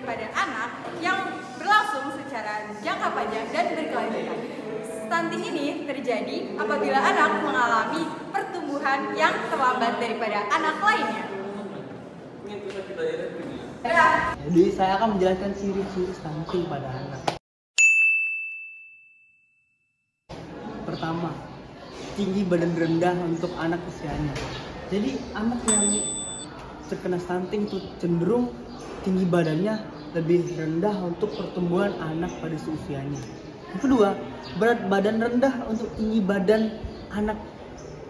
daripada anak yang berlangsung secara jangka panjang dan berkelanjutan. Stunting ini terjadi apabila anak mengalami pertumbuhan yang terlambat daripada anak lainnya. Jadi saya akan menjelaskan ciri-ciri stunting pada anak. Pertama, tinggi badan rendah untuk anak usianya. Jadi anak yang terkena stunting itu cenderung tinggi badannya lebih rendah untuk pertumbuhan anak pada usianya. Yang kedua, berat badan rendah untuk tinggi badan anak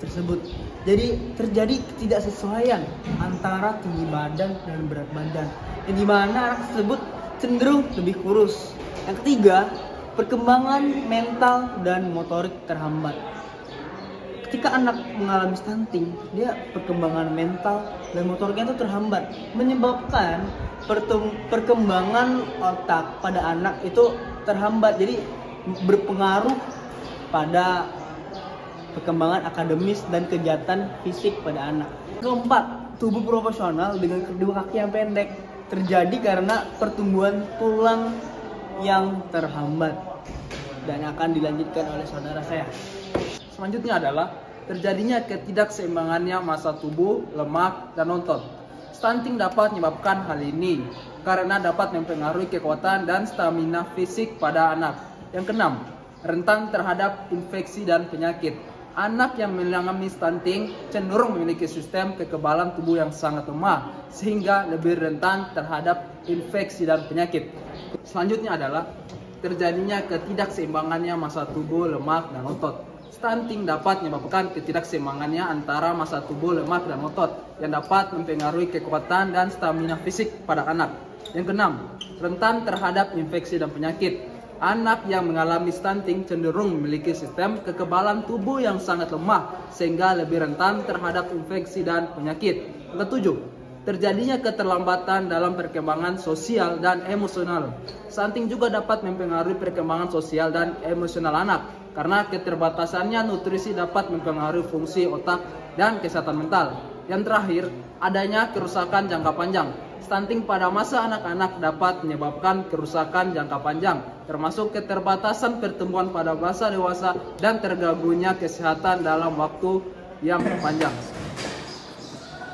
tersebut. Jadi terjadi ketidaksesuaian antara tinggi badan dan berat badan, yang dimana anak tersebut cenderung lebih kurus. Yang ketiga, perkembangan mental dan motorik terhambat. Ketika anak mengalami stunting, dia perkembangan mental dan motoriknya itu terhambat, menyebabkan perkembangan otak pada anak itu terhambat. Jadi berpengaruh pada perkembangan akademis dan kegiatan fisik pada anak. Keempat, tubuh proporsional dengan kedua kaki yang pendek terjadi karena pertumbuhan tulang yang terhambat, dan akan dilanjutkan oleh saudara saya. Selanjutnya adalah terjadinya ketidakseimbangannya massa tubuh, lemak, dan otot. Stunting dapat menyebabkan hal ini karena dapat mempengaruhi kekuatan dan stamina fisik pada anak. Yang keenam, rentan terhadap infeksi dan penyakit. Anak yang mengalami stunting cenderung memiliki sistem kekebalan tubuh yang sangat lemah, sehingga lebih rentan terhadap infeksi dan penyakit. Selanjutnya adalah terjadinya ketidakseimbangannya massa tubuh, lemak, dan otot. Stunting dapat menyebabkan ketidakseimbangannya antara massa tubuh, lemak, dan otot yang dapat mempengaruhi kekuatan dan stamina fisik pada anak. Yang keenam, rentan terhadap infeksi dan penyakit. Anak yang mengalami stunting cenderung memiliki sistem kekebalan tubuh yang sangat lemah sehingga lebih rentan terhadap infeksi dan penyakit. Yang ketujuh, terjadinya keterlambatan dalam perkembangan sosial dan emosional. Stunting juga dapat mempengaruhi perkembangan sosial dan emosional anak karena keterbatasannya nutrisi dapat mempengaruhi fungsi otak dan kesehatan mental. Yang terakhir, adanya kerusakan jangka panjang. Stunting pada masa anak-anak dapat menyebabkan kerusakan jangka panjang, termasuk keterbatasan pertumbuhan pada masa dewasa dan terganggunya kesehatan dalam waktu yang panjang.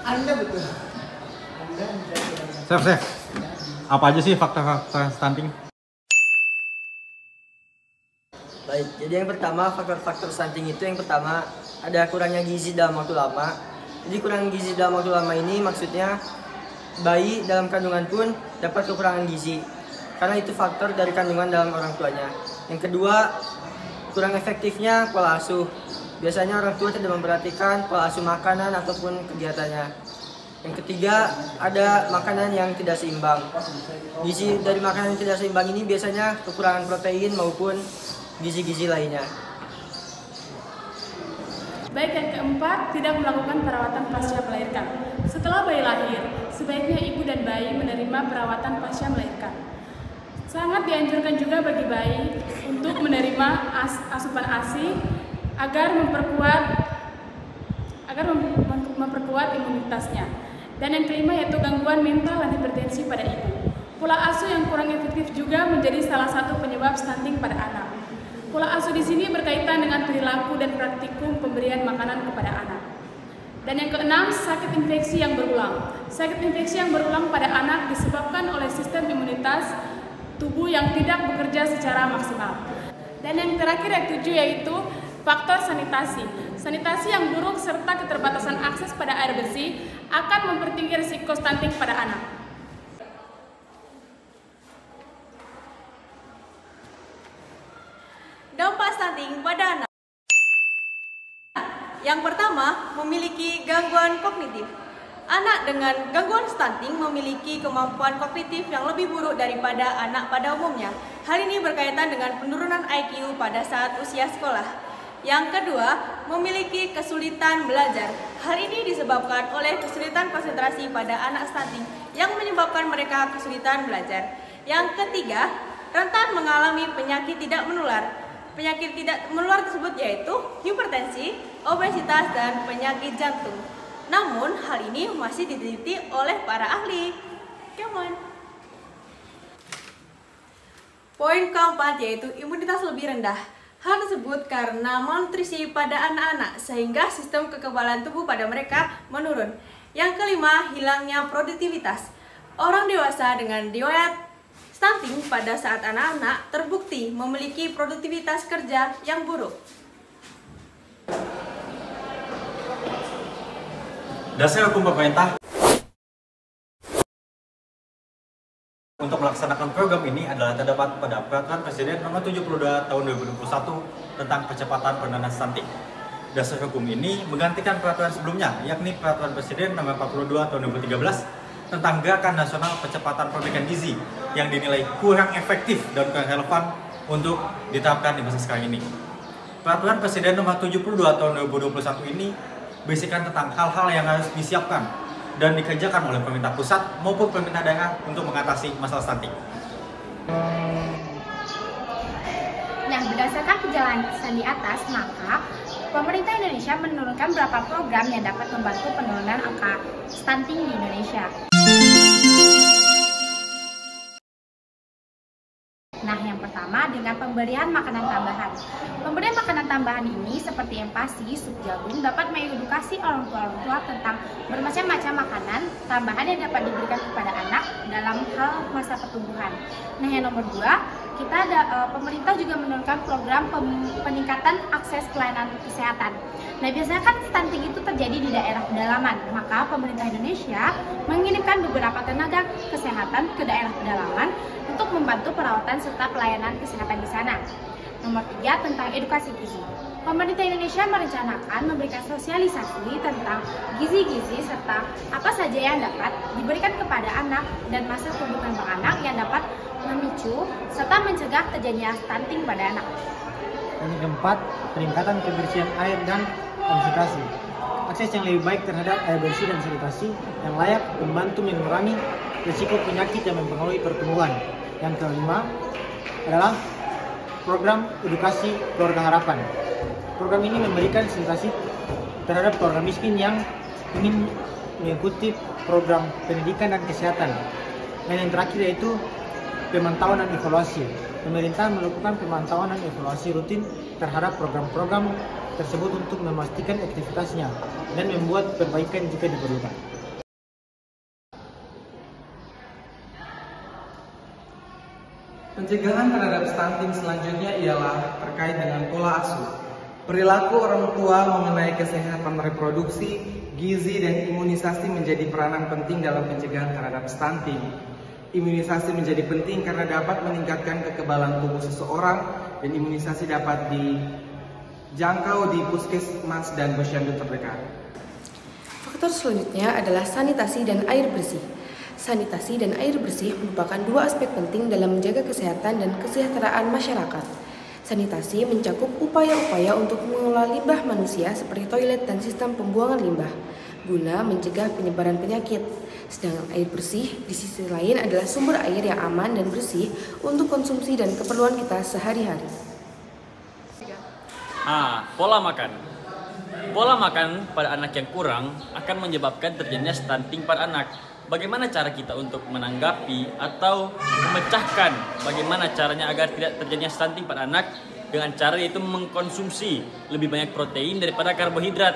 Anda betul. Chef, apa aja sih faktor-faktor stunting? Baik, jadi yang pertama faktor-faktor stunting itu yang pertama ada kurangnya gizi dalam waktu lama. Jadi kurang gizi dalam waktu lama ini maksudnya bayi dalam kandungan pun dapat kekurangan gizi karena itu faktor dari kandungan dalam orang tuanya. Yang kedua, kurang efektifnya pola asuh. Biasanya orang tua tidak memperhatikan pola asuh makanan ataupun kegiatannya. Yang ketiga, ada makanan yang tidak seimbang. Gizi dari makanan yang tidak seimbang ini biasanya kekurangan protein maupun gizi-gizi lainnya. Baik, yang keempat, tidak melakukan perawatan pasca melahirkan. Setelah bayi lahir, sebaiknya ibu dan bayi menerima perawatan pasca melahirkan. Sangat dianjurkan juga bagi bayi untuk menerima asupan ASI agar memperkuat imunitasnya. Dan yang kelima yaitu gangguan mental dan hipertensi pada ibu. Pola asuh yang kurang efektif juga menjadi salah satu penyebab stunting pada anak. Pola asuh di sini berkaitan dengan perilaku dan praktikum pemberian makanan kepada anak. Dan yang keenam, sakit infeksi yang berulang. Sakit infeksi yang berulang pada anak disebabkan oleh sistem imunitas tubuh yang tidak bekerja secara maksimal. Dan yang terakhir yang ketujuh yaitu faktor sanitasi. Sanitasi yang buruk serta keterbatasan akses pada air bersih akan mempertinggi risiko stunting pada anak. Dampak stunting pada anak. Yang pertama, memiliki gangguan kognitif. Anak dengan gangguan stunting memiliki kemampuan kognitif yang lebih buruk daripada anak pada umumnya. Hal ini berkaitan dengan penurunan IQ pada saat usia sekolah. Yang kedua, memiliki kesulitan belajar. Hal ini disebabkan oleh kesulitan konsentrasi pada anak stunting yang menyebabkan mereka kesulitan belajar. Yang ketiga, rentan mengalami penyakit tidak menular. Penyakit tidak menular tersebut yaitu hipertensi, obesitas, dan penyakit jantung. Namun, hal ini masih diteliti oleh para ahli. Come on. Poin keempat yaitu imunitas lebih rendah. Hal tersebut karena malnutrisi pada anak-anak sehingga sistem kekebalan tubuh pada mereka menurun. Yang kelima, hilangnya produktivitas. Orang dewasa dengan riwayat stunting pada saat anak-anak terbukti memiliki produktivitas kerja yang buruk. Dasar hukum pemerintah untuk melaksanakan program ini adalah terdapat pada Peraturan Presiden Nomor 72 Tahun 2021 tentang percepatan penurunan stunting. Dasar hukum ini menggantikan peraturan sebelumnya, yakni Peraturan Presiden Nomor 42 Tahun 2013 tentang Gerakan Nasional Percepatan Perbaikan Gizi yang dinilai kurang efektif dan kurang relevan untuk diterapkan di masa sekarang ini. Peraturan Presiden Nomor 72 Tahun 2021 ini berisikan tentang hal-hal yang harus disiapkan dan dikerjakan oleh pemerintah pusat maupun pemerintah daerah untuk mengatasi masalah stunting. Nah, berdasarkan penjelasan di atas, maka pemerintah Indonesia menurunkan beberapa program yang dapat membantu penurunan angka stunting di Indonesia. Nah, yang pertama dengan pemberian makanan tambahan. Pemberian makanan tambahan ini seperti empasi, sup jagung dapat mengedukasi orang tua tentang bermacam-macam makanan tambahan yang dapat diberikan kepada anak dalam hal masa pertumbuhan. Nah, yang nomor 2, pemerintah juga menurunkan program peningkatan akses pelayanan kesehatan. Nah, biasanya kan stunting itu terjadi di daerah pedalaman, maka pemerintah Indonesia mengirimkan beberapa tenaga kesehatan ke daerah pedalaman untuk membantu perawatan serta pelayanan kesehatan di sana. Nomor 3, tentang edukasi gizi. Pemerintah Indonesia merencanakan memberikan sosialisasi tentang gizi-gizi serta apa saja yang dapat diberikan kepada anak dan masa pertumbuhan anak yang dapat memicu serta mencegah terjadinya stunting pada anak. Dan yang keempat, peningkatan kebersihan air dan sanitasi. Akses yang lebih baik terhadap air bersih dan sanitasi yang layak membantu mengurangi risiko penyakit yang mempengaruhi pertumbuhan. Yang kelima adalah program edukasi keluarga harapan. Program ini memberikan sanitasi terhadap keluarga miskin yang ingin mengikuti program pendidikan dan kesehatan. Dan yang terakhir yaitu pemantauan dan evaluasi. Pemerintah melakukan pemantauan dan evaluasi rutin terhadap program-program tersebut untuk memastikan aktivitasnya dan membuat perbaikan jika diperlukan. Pencegahan terhadap stunting selanjutnya ialah terkait dengan pola asuh. Perilaku orang tua mengenai kesehatan reproduksi, gizi, dan imunisasi menjadi peranan penting dalam pencegahan terhadap stunting. Imunisasi menjadi penting karena dapat meningkatkan kekebalan tubuh seseorang dan imunisasi dapat dijangkau di puskesmas dan posyandu terdekat. Faktor selanjutnya adalah sanitasi dan air bersih. Sanitasi dan air bersih merupakan dua aspek penting dalam menjaga kesehatan dan kesejahteraan masyarakat. Sanitasi mencakup upaya-upaya untuk mengelola limbah manusia seperti toilet dan sistem pembuangan limbah, guna mencegah penyebaran penyakit. Sedangkan air bersih di sisi lain adalah sumber air yang aman dan bersih untuk konsumsi dan keperluan kita sehari-hari. Pola makan. Pola makan pada anak yang kurang akan menyebabkan terjadinya stunting pada anak. Bagaimana cara kita untuk menanggapi atau memecahkan bagaimana caranya agar tidak terjadinya stunting pada anak? Dengan cara yaitu mengkonsumsi lebih banyak protein daripada karbohidrat.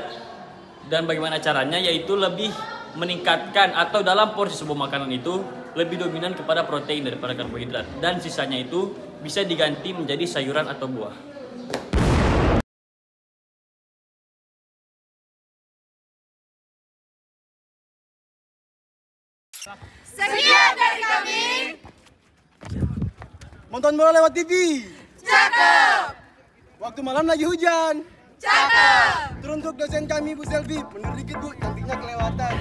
Dan bagaimana caranya yaitu lebih meningkatkan atau dalam porsi sebuah makanan itu lebih dominan kepada protein daripada karbohidrat. Dan sisanya itu bisa diganti menjadi sayuran atau buah. Sekian dari kami. Nonton bola lewat TV. Cakep. Waktu malam lagi hujan. Cakep. Teruntuk dosen kami Bu Selvi, bener dikit Bu, cantiknya kelewatan.